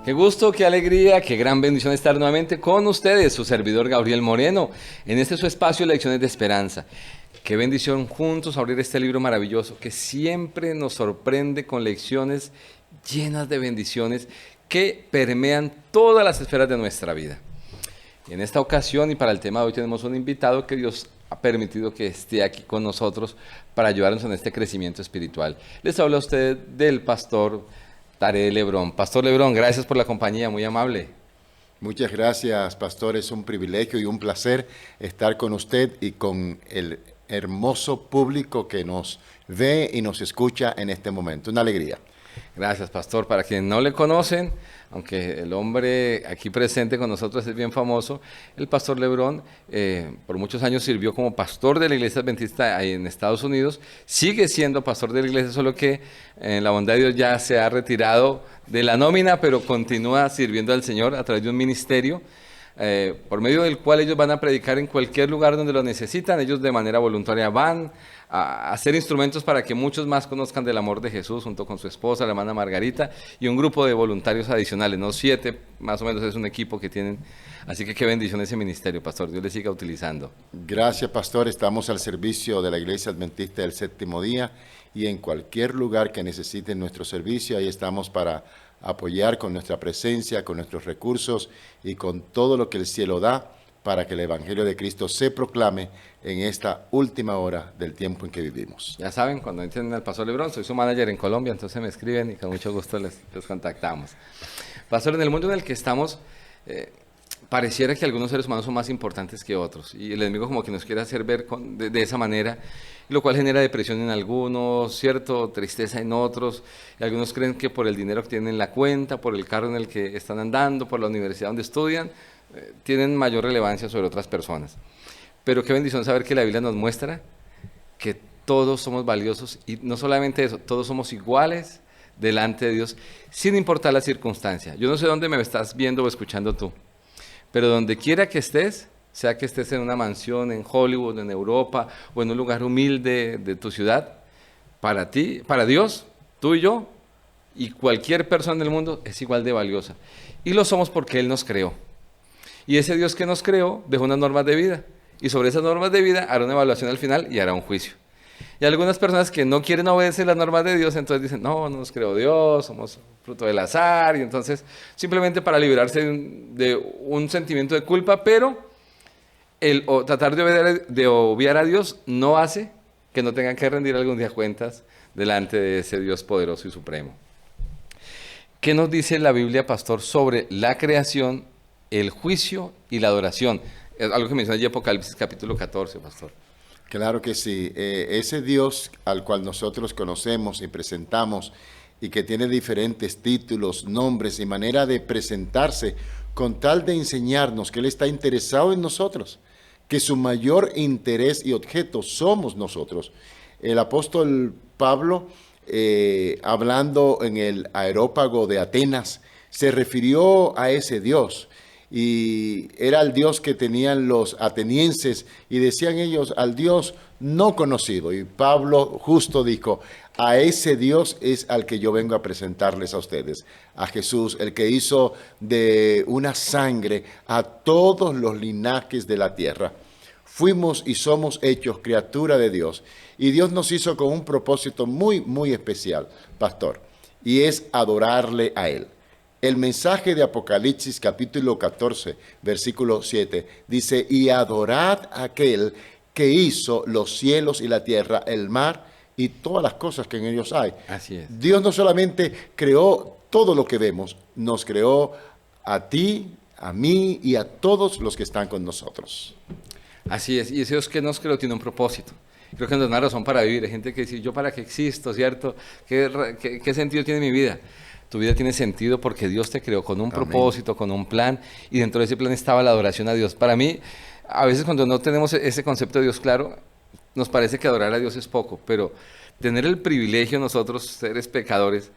Qué gusto, qué alegría, qué gran bendición estar nuevamente con ustedes, su servidor Gabriel Moreno, en este su espacio Lecciones de Esperanza. Qué bendición juntos abrir este libro maravilloso que siempre nos sorprende con lecciones llenas de bendiciones que permean todas las esferas de nuestra vida. Y en esta ocasión y para el tema de hoy tenemos un invitado que Dios ha permitido que esté aquí con nosotros para ayudarnos en este crecimiento espiritual. Les habla a usted del pastor Tarek Lebrón. Pastor Lebrón, gracias por la compañía, muy amable. Muchas gracias, pastor. Es un privilegio y un placer estar con usted y con el hermoso público que nos ve y nos escucha en este momento. Una alegría. Gracias, pastor. Para quienes no le conocen, aunque el hombre aquí presente con nosotros es bien famoso, el pastor Lebrón por muchos años sirvió como pastor de la iglesia adventista ahí en Estados Unidos, sigue siendo pastor de la iglesia, solo que en la bondad de Dios ya se ha retirado de la nómina, pero continúa sirviendo al Señor a través de un ministerio por medio del cual ellos van a predicar en cualquier lugar donde lo necesitan. Ellos de manera voluntaria van a hacer instrumentos para que muchos más conozcan del amor de Jesús, junto con su esposa, la hermana Margarita, y un grupo de voluntarios adicionales, no 7, más o menos es un equipo que tienen. Así que qué bendición ese ministerio, pastor, Dios le siga utilizando. Gracias, pastor. Estamos al servicio de la Iglesia Adventista del Séptimo Día y en cualquier lugar que necesiten nuestro servicio, ahí estamos para apoyar con nuestra presencia, con nuestros recursos y con todo lo que el cielo da para que el Evangelio de Cristo se proclame en esta última hora del tiempo en que vivimos. Ya saben, cuando entienden al pastor Lebrón, soy su manager en Colombia, entonces me escriben y con mucho gusto les contactamos. Pastor, en el mundo en el que estamos, pareciera que algunos seres humanos son más importantes que otros y el enemigo como que nos quiere hacer ver de esa manera, lo cual genera depresión en algunos, cierto, tristeza en otros, y algunos creen que por el dinero que tienen en la cuenta, por el carro en el que están andando, por la universidad donde estudian, tienen mayor relevancia sobre otras personas. Pero qué bendición saber que la Biblia nos muestra que todos somos valiosos y no solamente eso, todos somos iguales delante de Dios, sin importar la circunstancia. Yo no sé dónde me estás viendo o escuchando tú, pero donde quiera que estés, sea que estés en una mansión en Hollywood, en Europa o en un lugar humilde de tu ciudad, para ti, para Dios, tú y yo y cualquier persona del mundo es igual de valiosa. Y lo somos porque Él nos creó. Y ese Dios que nos creó dejó unas normas de vida. Y sobre esas normas de vida hará una evaluación al final y hará un juicio. Y algunas personas que no quieren obedecer las normas de Dios, entonces dicen, no nos creó Dios, somos fruto del azar. Y entonces, simplemente para liberarse de un sentimiento de culpa, pero tratar de obviar a Dios no hace que no tengan que rendir algún día cuentas delante de ese Dios poderoso y supremo. ¿Qué nos dice la Biblia, pastor, sobre la creación, el juicio y la adoración? Es algo que menciona allí Apocalipsis capítulo 14, pastor. Claro que sí. Ese Dios al cual nosotros conocemos y presentamos y que tiene diferentes títulos, nombres y manera de presentarse con tal de enseñarnos que Él está interesado en nosotros, que su mayor interés y objeto somos nosotros. El apóstol Pablo, hablando en el Areópago de Atenas, se refirió a ese Dios. Y era el Dios que tenían los atenienses y decían ellos al Dios no conocido. Y Pablo justo dijo, a ese Dios es al que yo vengo a presentarles a ustedes, a Jesús, el que hizo de una sangre a todos los linajes de la tierra. Fuimos y somos hechos criatura de Dios y Dios nos hizo con un propósito muy, muy especial, pastor, y es adorarle a Él. El mensaje de Apocalipsis capítulo 14, versículo 7, dice, y adorad a aquel que hizo los cielos y la tierra, el mar y todas las cosas que en ellos hay. Así es. Dios no solamente creó todo lo que vemos, nos creó a ti, a mí y a todos los que están con nosotros. Así es, y ese Dios que nos creó tiene un propósito. Creo que nos da una razón para vivir. Hay gente que dice, ¿yo para qué existo, cierto? ¿Qué sentido tiene mi vida? Tu vida tiene sentido porque Dios te creó con un propósito, con un plan, y dentro de ese plan estaba la adoración a Dios. Para mí, a veces cuando no tenemos ese concepto de Dios claro, nos parece que adorar a Dios es poco, pero tener el privilegio nosotros, seres pecadores,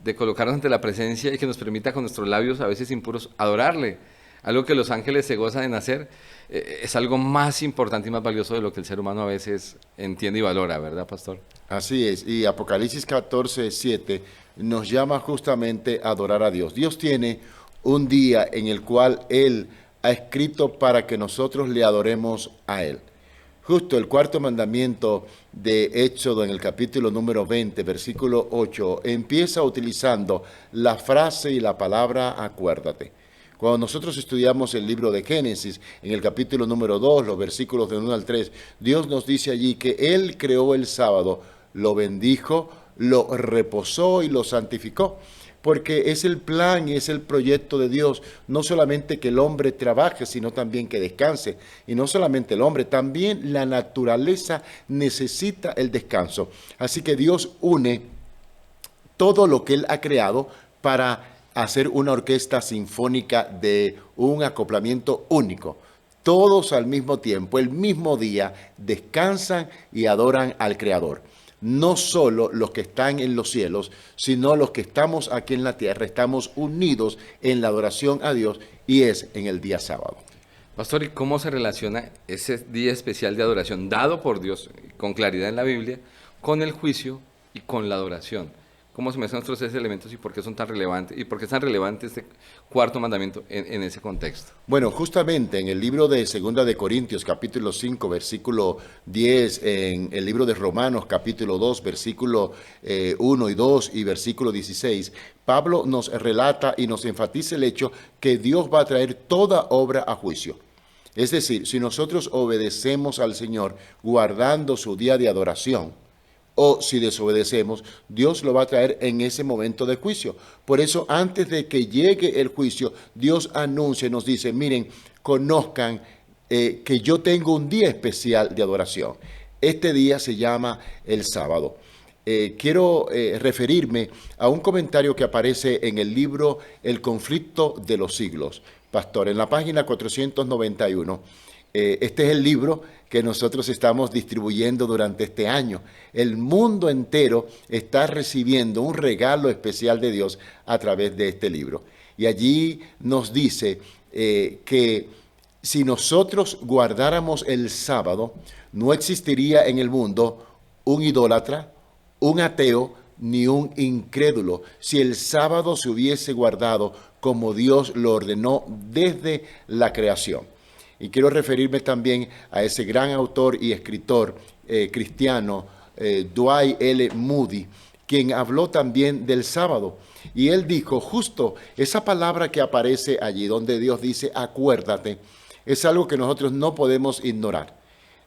de colocarnos ante la presencia y que nos permita con nuestros labios, a veces impuros, adorarle algo que los ángeles se gozan en hacer, es algo más importante y más valioso de lo que el ser humano a veces entiende y valora, ¿verdad, pastor? Así es, y Apocalipsis 14:7 nos llama justamente a adorar a Dios. Dios tiene un día en el cual Él ha escrito para que nosotros le adoremos a Él. Justo el cuarto mandamiento de Éxodo en el capítulo número 20, versículo 8, empieza utilizando la frase y la palabra acuérdate. Cuando nosotros estudiamos el libro de Génesis, en el capítulo número 2, los versículos de 1 al 3, Dios nos dice allí que Él creó el sábado, lo bendijo, lo reposó y lo santificó. Porque es el plan y es el proyecto de Dios, no solamente que el hombre trabaje, sino también que descanse. Y no solamente el hombre, también la naturaleza necesita el descanso. Así que Dios une todo lo que Él ha creado para hacer una orquesta sinfónica de un acoplamiento único. Todos al mismo tiempo, el mismo día, descansan y adoran al Creador. No solo los que están en los cielos, sino los que estamos aquí en la tierra, estamos unidos en la adoración a Dios y es en el día sábado. Pastor, ¿y cómo se relaciona ese día especial de adoración dado por Dios con claridad en la Biblia con el juicio y con la adoración? ¿Cómo se mezclan estos tres elementos y por qué son tan relevantes? ¿Y por qué es tan relevante este cuarto mandamiento en ese contexto? Bueno, justamente en el libro de Segunda de Corintios, capítulo 5, versículo 10, en el libro de Romanos, capítulo 2, versículo 1 y 2 y versículo 16, Pablo nos relata y nos enfatiza el hecho que Dios va a traer toda obra a juicio. Es decir, si nosotros obedecemos al Señor guardando su día de adoración, o si desobedecemos, Dios lo va a traer en ese momento de juicio. Por eso, antes de que llegue el juicio, Dios anuncia y nos dice, miren, conozcan que yo tengo un día especial de adoración. Este día se llama el sábado. Quiero referirme a un comentario que aparece en el libro El conflicto de los siglos. Pastor, en la página 491, este es el libro que nosotros estamos distribuyendo durante este año. El mundo entero está recibiendo un regalo especial de Dios a través de este libro. Y allí nos dice que si nosotros guardáramos el sábado, no existiría en el mundo un idólatra, un ateo, ni un incrédulo, si el sábado se hubiese guardado como Dios lo ordenó desde la creación. Y quiero referirme también a ese gran autor y escritor cristiano, Dwight L. Moody, quien habló también del sábado. Y él dijo, justo esa palabra que aparece allí, donde Dios dice, acuérdate, es algo que nosotros no podemos ignorar.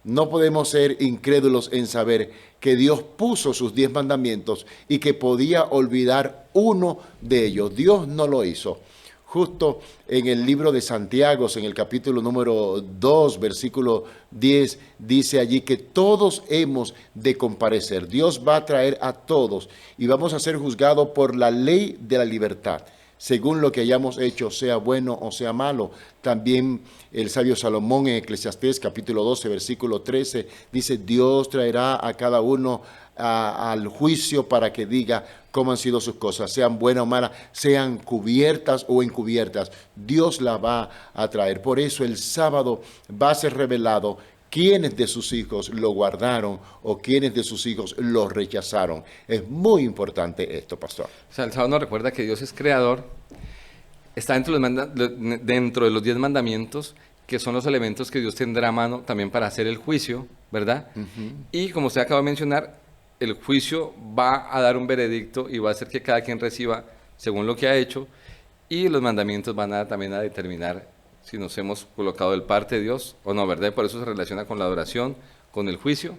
No podemos ser incrédulos en saber que Dios puso sus 10 mandamientos y que podía olvidar uno de ellos. Dios no lo hizo. Justo en el libro de Santiago, en el capítulo número 2, versículo 10, dice allí que todos hemos de comparecer. Dios va a traer a todos y vamos a ser juzgados por la ley de la libertad, según lo que hayamos hecho, sea bueno o sea malo. También el sabio Salomón en Eclesiastés, capítulo 12, versículo 13, dice, Dios traerá a cada uno al juicio para que diga cómo han sido sus cosas, sean buenas o malas, sean cubiertas o encubiertas, Dios la va a traer. Por eso el sábado va a ser revelado quiénes de sus hijos lo guardaron o quiénes de sus hijos lo rechazaron. Es muy importante esto, pastor. O sea, el sábado nos recuerda que Dios es creador, está dentro de los 10 mandamientos, que son los elementos que Dios tendrá a mano también para hacer el juicio, ¿verdad? Y como usted acaba de mencionar, el juicio va a dar un veredicto y va a hacer que cada quien reciba según lo que ha hecho, y los mandamientos van también a determinar si nos hemos colocado del parte de Dios o no, ¿verdad? Por eso se relaciona con la adoración, con el juicio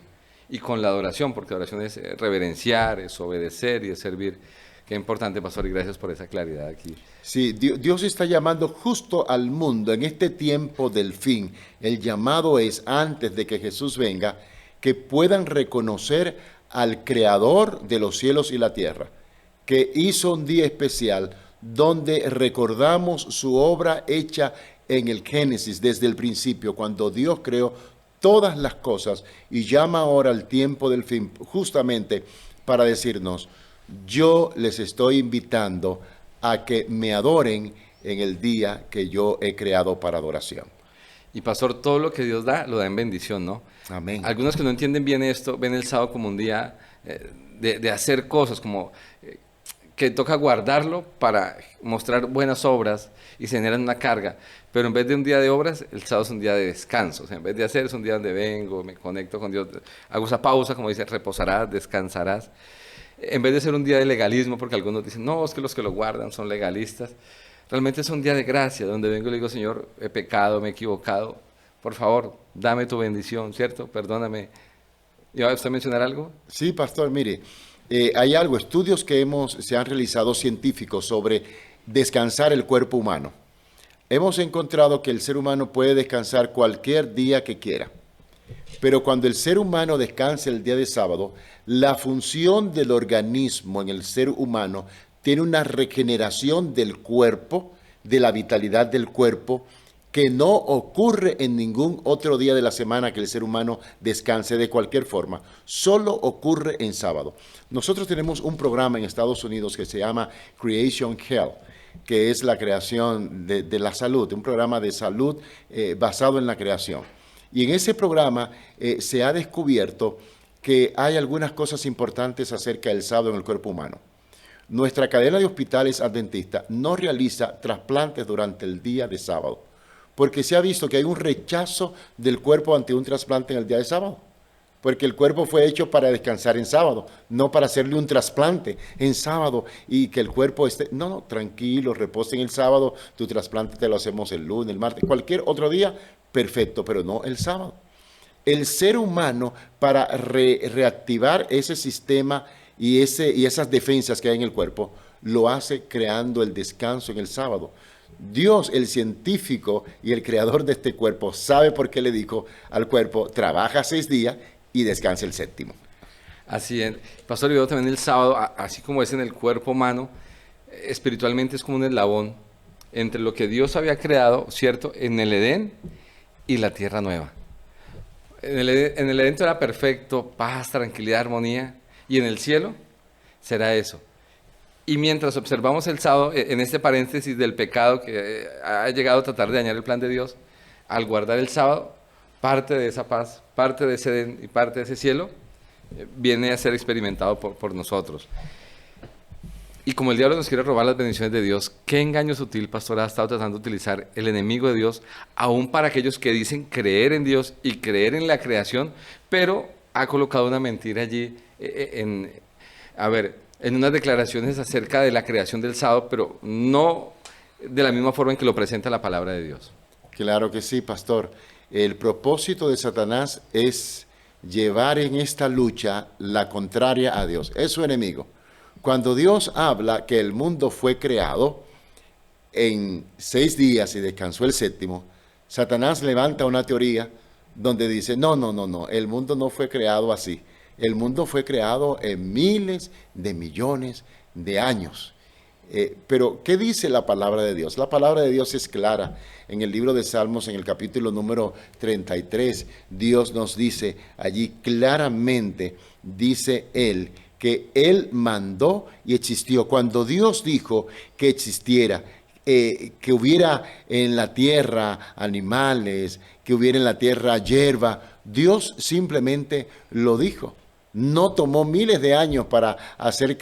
y con la adoración, porque adoración es reverenciar, es obedecer y es servir. Qué importante, pastor, y gracias por esa claridad aquí. Sí, Dios está llamando justo al mundo en este tiempo del fin. El llamado es, antes de que Jesús venga, que puedan reconocer al Creador de los cielos y la tierra, que hizo un día especial donde recordamos su obra hecha en el Génesis desde el principio, cuando Dios creó todas las cosas y llama ahora al tiempo del fin, justamente para decirnos, yo les estoy invitando a que me adoren en el día que yo he creado para adoración. Y pastor, todo lo que Dios da, lo da en bendición, ¿no? Amén. Algunos que no entienden bien esto, ven el sábado como un día de hacer cosas, como que toca guardarlo para mostrar buenas obras y se generan una carga. Pero en vez de un día de obras, el sábado es un día de descanso. O sea, en vez de hacer, es un día donde vengo, me conecto con Dios, hago esa pausa, como dice, reposarás, descansarás. En vez de ser un día de legalismo, porque algunos dicen, no, es que los que lo guardan son legalistas. Realmente es un día de gracia, donde vengo y le digo, Señor, he pecado, me he equivocado. Por favor, dame tu bendición, ¿cierto? Perdóname. ¿Iba usted a mencionar algo? Sí, pastor, mire, hay algo, estudios que se han realizado científicos sobre descansar el cuerpo humano. Hemos encontrado que el ser humano puede descansar cualquier día que quiera, pero cuando el ser humano descansa el día de sábado, la función del organismo en el ser humano tiene una regeneración del cuerpo, de la vitalidad del cuerpo, que no ocurre en ningún otro día de la semana que el ser humano descanse de cualquier forma. Solo ocurre en sábado. Nosotros tenemos un programa en Estados Unidos que se llama Creation Health, que es la creación de la salud, un programa de salud basado en la creación. Y en ese programa se ha descubierto que hay algunas cosas importantes acerca del sábado en el cuerpo humano. Nuestra cadena de hospitales adventistas no realiza trasplantes durante el día de sábado, porque se ha visto que hay un rechazo del cuerpo ante un trasplante en el día de sábado. Porque el cuerpo fue hecho para descansar en sábado, no para hacerle un trasplante en sábado y que el cuerpo esté... No, tranquilo, reposa en el sábado, tu trasplante te lo hacemos el lunes, el martes, cualquier otro día, perfecto, pero no el sábado. El ser humano, para reactivar ese sistema y esas defensas que hay en el cuerpo, lo hace creando el descanso en el sábado. Dios, el científico y el creador de este cuerpo, sabe por qué le dijo al cuerpo, trabaja 6 días y descansa el 7º. Así es. Pastor, yo también el sábado, así como es en el cuerpo humano, espiritualmente es como un eslabón entre lo que Dios había creado, ¿cierto?, en el Edén y la tierra nueva. En el Edén todo era perfecto, paz, tranquilidad, armonía, y en el cielo será eso. Y mientras observamos el sábado, en este paréntesis del pecado que ha llegado a tratar de dañar el plan de Dios, al guardar el sábado, parte de esa paz, parte de ese Edén y parte de ese cielo, viene a ser experimentado por nosotros. Y como el diablo nos quiere robar las bendiciones de Dios, ¿qué engaño sutil, pastor, ha estado tratando de utilizar el enemigo de Dios, aún para aquellos que dicen creer en Dios y creer en la creación, pero ha colocado una mentira allí en unas declaraciones acerca de la creación del sábado, pero no de la misma forma en que lo presenta la palabra de Dios? Claro que sí, pastor. El propósito de Satanás es llevar en esta lucha la contraria a Dios. Es su enemigo. Cuando Dios habla que el mundo fue creado en 6 días y descansó el 7º, Satanás levanta una teoría donde dice, no, el mundo no fue creado así. El mundo fue creado en miles de millones de años. Pero, ¿qué dice la palabra de Dios? La palabra de Dios es clara. En el libro de Salmos, en el capítulo número 33, Dios nos dice allí claramente, dice Él, que Él mandó y existió. Cuando Dios dijo que existiera, que hubiera en la tierra animales, que hubiera en la tierra hierba, Dios simplemente lo dijo. No tomó miles de años para hacer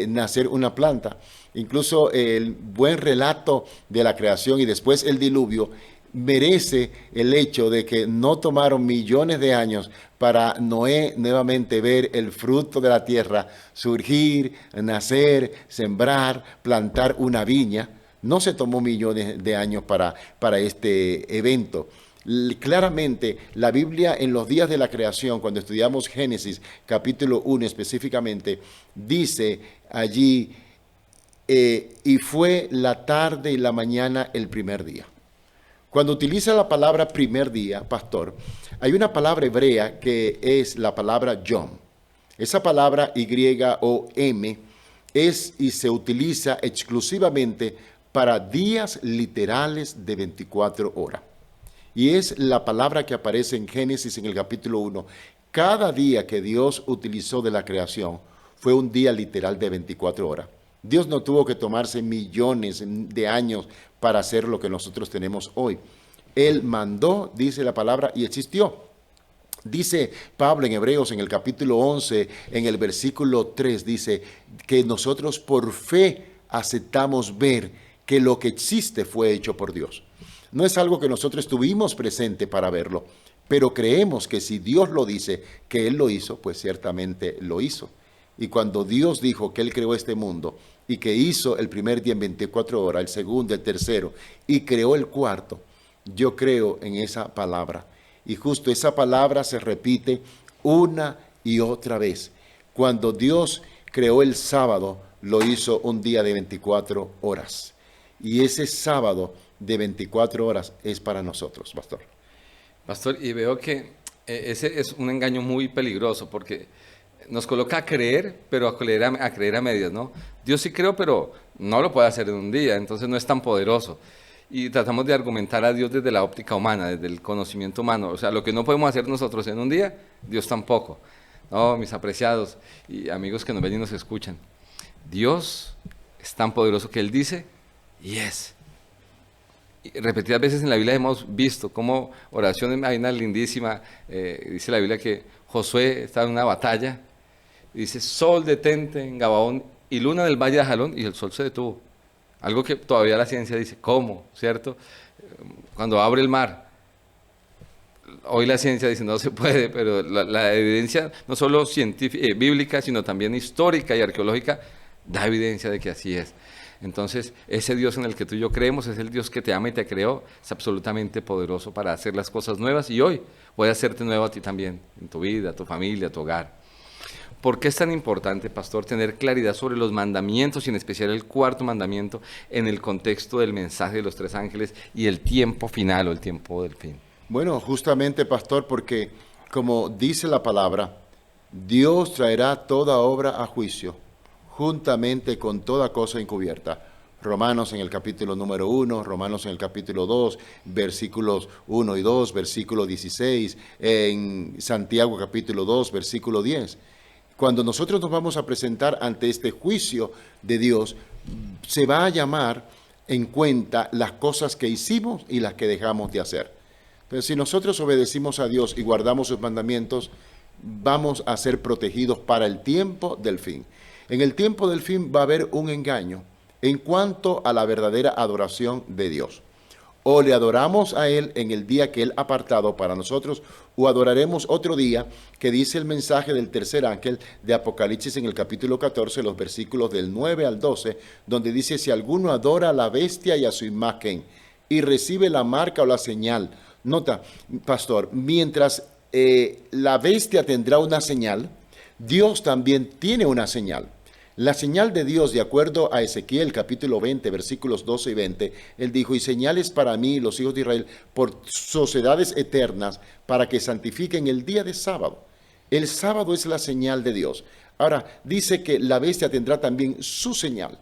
nacer una planta. Incluso el buen relato de la creación y después el diluvio merece el hecho de que no tomaron millones de años para Noé nuevamente ver el fruto de la tierra surgir, nacer, sembrar, plantar una viña. No se tomó millones de años para este evento. Claramente, la Biblia en los días de la creación, cuando estudiamos Génesis capítulo 1 específicamente, dice allí, y fue la tarde y la mañana el primer día. Cuando utiliza la palabra primer día, pastor, hay una palabra hebrea que es la palabra yom. Esa palabra Y-O-M es y se utiliza exclusivamente para días literales de 24 horas. Y es la palabra que aparece en Génesis en el capítulo 1. Cada día que Dios utilizó de la creación fue un día literal de 24 horas. Dios no tuvo que tomarse millones de años para hacer lo que nosotros tenemos hoy. Él mandó, dice la palabra, y existió. Dice Pablo en Hebreos en el capítulo 11, en el versículo 3, dice que nosotros por fe aceptamos ver que lo que existe fue hecho por Dios. No es algo que nosotros estuvimos presente para verlo, pero creemos que si Dios lo dice, que Él lo hizo, pues ciertamente lo hizo. Y cuando Dios dijo que Él creó este mundo y que hizo el primer día en 24 horas, el segundo, el tercero, y creó el cuarto, yo creo en esa palabra. Y justo esa palabra se repite una y otra vez. Cuando Dios creó el sábado, lo hizo un día de 24 horas. Y ese sábado de 24 horas es para nosotros, pastor. Pastor, y veo que ese es un engaño muy peligroso porque nos coloca a creer, pero a creer a medias, ¿no? Dios sí creó, pero no lo puede hacer en un día, entonces no es tan poderoso. Y tratamos de argumentar a Dios desde la óptica humana, desde el conocimiento humano. O sea, lo que no podemos hacer nosotros en un día, Dios tampoco. No, mis apreciados y amigos que nos ven y nos escuchan. Dios es tan poderoso que Él dice, y es. Y repetidas veces en la Biblia hemos visto cómo oraciones, hay una lindísima, dice la Biblia que Josué estaba en una batalla, y dice, sol detente en Gabaón y luna del valle de Ajalón, y el sol se detuvo. Algo que todavía la ciencia dice, ¿cómo? ¿Cierto? Cuando abre el mar, hoy la ciencia dice, no se puede, pero la evidencia, no solo científica, bíblica, sino también histórica y arqueológica, da evidencia de que así es. Entonces, ese Dios en el que tú y yo creemos es el Dios que te ama y te creó, es absolutamente poderoso para hacer las cosas nuevas y hoy puede hacerte nuevo a ti también, en tu vida, a tu familia, a tu hogar. ¿Por qué es tan importante, pastor, tener claridad sobre los mandamientos y en especial el cuarto mandamiento en el contexto del mensaje de los tres ángeles y el tiempo final o el tiempo del fin? Bueno, justamente, pastor, porque como dice la palabra, Dios traerá toda obra a juicio, juntamente con toda cosa encubierta. Romanos en el capítulo número 1, Romanos en el capítulo 2, versículos 1 y 2, versículo 16, en Santiago capítulo 2, versículo 10. Cuando nosotros nos vamos a presentar ante este juicio de Dios, se va a llamar en cuenta las cosas que hicimos y las que dejamos de hacer. Entonces, si nosotros obedecimos a Dios y guardamos sus mandamientos, vamos a ser protegidos para el tiempo del fin. En el tiempo del fin va a haber un engaño en cuanto a la verdadera adoración de Dios. O le adoramos a Él en el día que Él ha apartado para nosotros, o adoraremos otro día, que dice el mensaje del tercer ángel de Apocalipsis en el capítulo 14, los versículos del 9 al 12, donde dice, si alguno adora a la bestia y a su imagen, y recibe la marca o la señal. Nota, pastor, mientras la bestia tendrá una señal, Dios también tiene una señal. La señal de Dios, de acuerdo a Ezequiel capítulo 20, versículos 12 y 20, Él dijo, y señales para mí, los hijos de Israel, por sociedades eternas, para que santifiquen el día de sábado. El sábado es la señal de Dios. Ahora, dice que la bestia tendrá también su señal.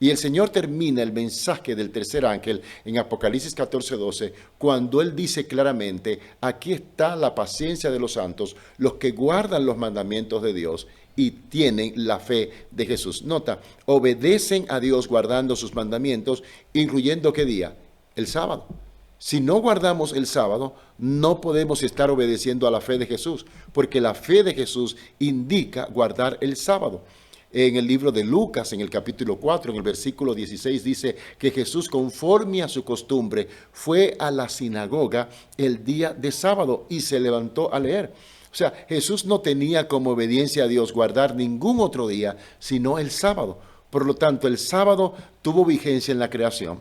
Y el Señor termina el mensaje del tercer ángel en Apocalipsis 14, 12, cuando Él dice claramente, aquí está la paciencia de los santos, los que guardan los mandamientos de Dios y tienen la fe de Jesús. Nota, obedecen a Dios guardando sus mandamientos, incluyendo ¿qué día? El sábado. Si no guardamos el sábado, no podemos estar obedeciendo a la fe de Jesús, porque la fe de Jesús indica guardar el sábado. En el libro de Lucas, en el capítulo 4, en el versículo 16, dice que Jesús, conforme a su costumbre, fue a la sinagoga el día de sábado y se levantó a leer. O sea, Jesús no tenía como obediencia a Dios guardar ningún otro día, sino el sábado. Por lo tanto, el sábado tuvo vigencia en la creación,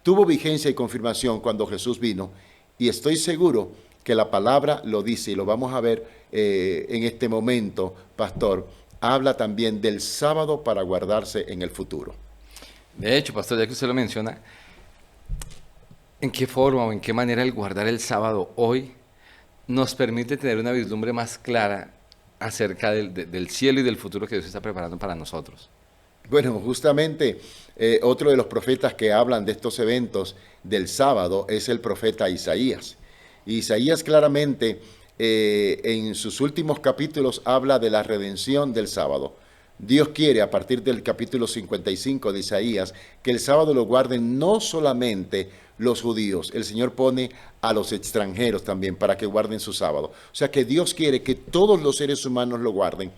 tuvo vigencia y confirmación cuando Jesús vino, y estoy seguro que la palabra lo dice, y lo vamos a ver en este momento, pastor, habla también del sábado para guardarse en el futuro. De hecho, pastor, ya que usted lo menciona, ¿en qué forma o en qué manera el guardar el sábado hoy nos permite tener una vislumbre más clara acerca del cielo y del futuro que Dios está preparando para nosotros? Bueno, justamente otro de los profetas que hablan de estos eventos del sábado es el profeta Isaías. Isaías claramente en sus últimos capítulos habla de la redención del sábado. Dios quiere, a partir del capítulo 55 de Isaías, que el sábado lo guarden no solamente los judíos. El Señor pone a los extranjeros también para que guarden su sábado. O sea que Dios quiere que todos los seres humanos lo guarden.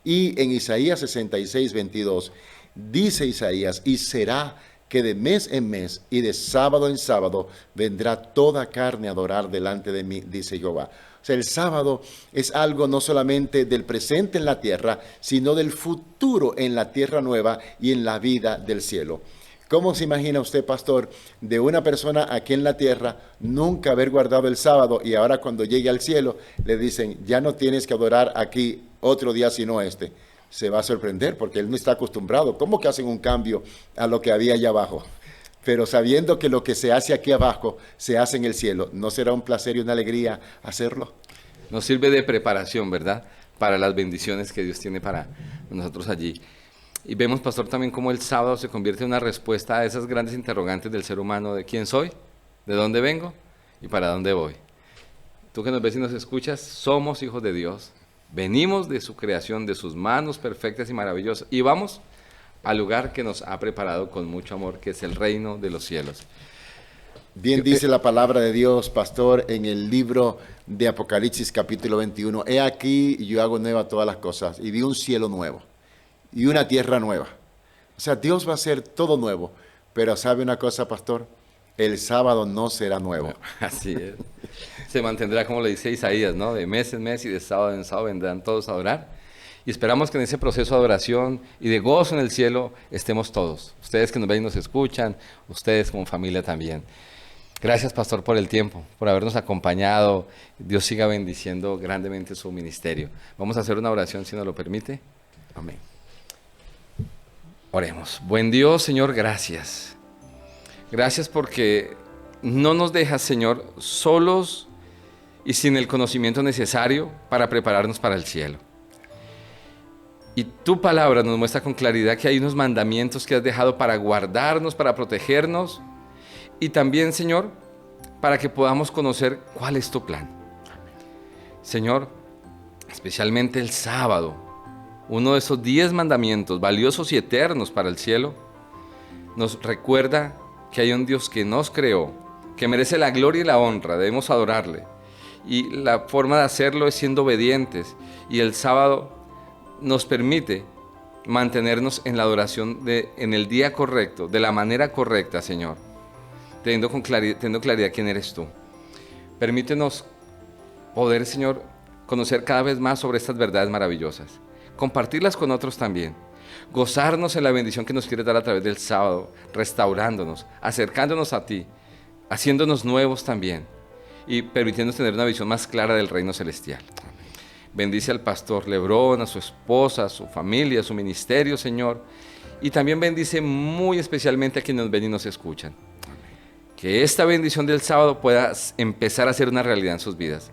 Y en Isaías 66, 22, dice Isaías, y será que de mes en mes y de sábado en sábado vendrá toda carne a adorar delante de mí, dice Jehová. O sea, el sábado es algo no solamente del presente en la tierra, sino del futuro en la tierra nueva y en la vida del cielo. ¿Cómo se imagina usted, pastor, de una persona aquí en la tierra nunca haber guardado el sábado y ahora cuando llegue al cielo le dicen, ya no tienes que adorar aquí otro día sino este? Se va a sorprender porque él no está acostumbrado. ¿Cómo que hacen un cambio a lo que había allá abajo? Pero sabiendo que lo que se hace aquí abajo se hace en el cielo, ¿no será un placer y una alegría hacerlo? Nos sirve de preparación, ¿verdad? Para las bendiciones que Dios tiene para nosotros allí. Y vemos, pastor, también cómo el sábado se convierte en una respuesta a esas grandes interrogantes del ser humano de quién soy, de dónde vengo y para dónde voy. Tú que nos ves y nos escuchas, somos hijos de Dios. Venimos de su creación, de sus manos perfectas y maravillosas, y vamos al lugar que nos ha preparado con mucho amor, que es el reino de los cielos. Bien dice la palabra de Dios, pastor, en el libro de Apocalipsis capítulo 21. He aquí, yo hago nueva todas las cosas, y vi un cielo nuevo y una tierra nueva. O sea, Dios va a hacer todo nuevo, pero ¿sabe una cosa, pastor? El sábado no será nuevo. Así es. Se mantendrá, como le dice Isaías, ¿no? De mes en mes y de sábado en sábado vendrán todos a adorar. Y esperamos que en ese proceso de adoración y de gozo en el cielo estemos todos. Ustedes que nos ven y nos escuchan, ustedes como familia también. Gracias, pastor, por el tiempo, por habernos acompañado. Dios siga bendiciendo grandemente su ministerio. Vamos a hacer una oración, si nos lo permite. Amén. Oremos. Buen Dios, Señor, gracias. Gracias porque no nos dejas, Señor, solos y sin el conocimiento necesario para prepararnos para el cielo. Y tu palabra nos muestra con claridad que hay unos mandamientos que has dejado para guardarnos, para protegernos y también, Señor, para que podamos conocer cuál es tu plan. Señor, especialmente el sábado, uno de esos 10 mandamientos valiosos y eternos para el cielo, nos recuerda que hay un Dios que nos creó, que merece la gloria y la honra, debemos adorarle. Y la forma de hacerlo es siendo obedientes. Y el sábado nos permite mantenernos en la adoración en el día correcto, de la manera correcta, Señor, teniendo claridad quién eres tú. Permítenos poder, Señor, conocer cada vez más sobre estas verdades maravillosas, compartirlas con otros también, gozarnos en la bendición que nos quieres dar a través del sábado, restaurándonos, acercándonos a ti, haciéndonos nuevos también y permitiéndonos tener una visión más clara del reino celestial. Bendice al pastor Lebrón, a su esposa, a su familia, a su ministerio, Señor, y también bendice muy especialmente a quienes nos ven y nos escuchan. Que esta bendición del sábado pueda empezar a ser una realidad en sus vidas.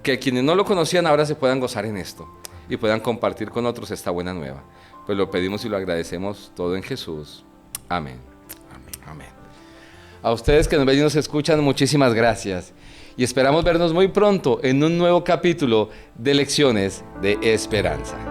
Que quienes no lo conocían ahora se puedan gozar en esto y puedan compartir con otros esta buena nueva. Pues lo pedimos y lo agradecemos todo en Jesús. Amén. Amén. Amén. A ustedes que nos ven y nos escuchan, muchísimas gracias. Y esperamos vernos muy pronto en un nuevo capítulo de Lecciones de Esperanza.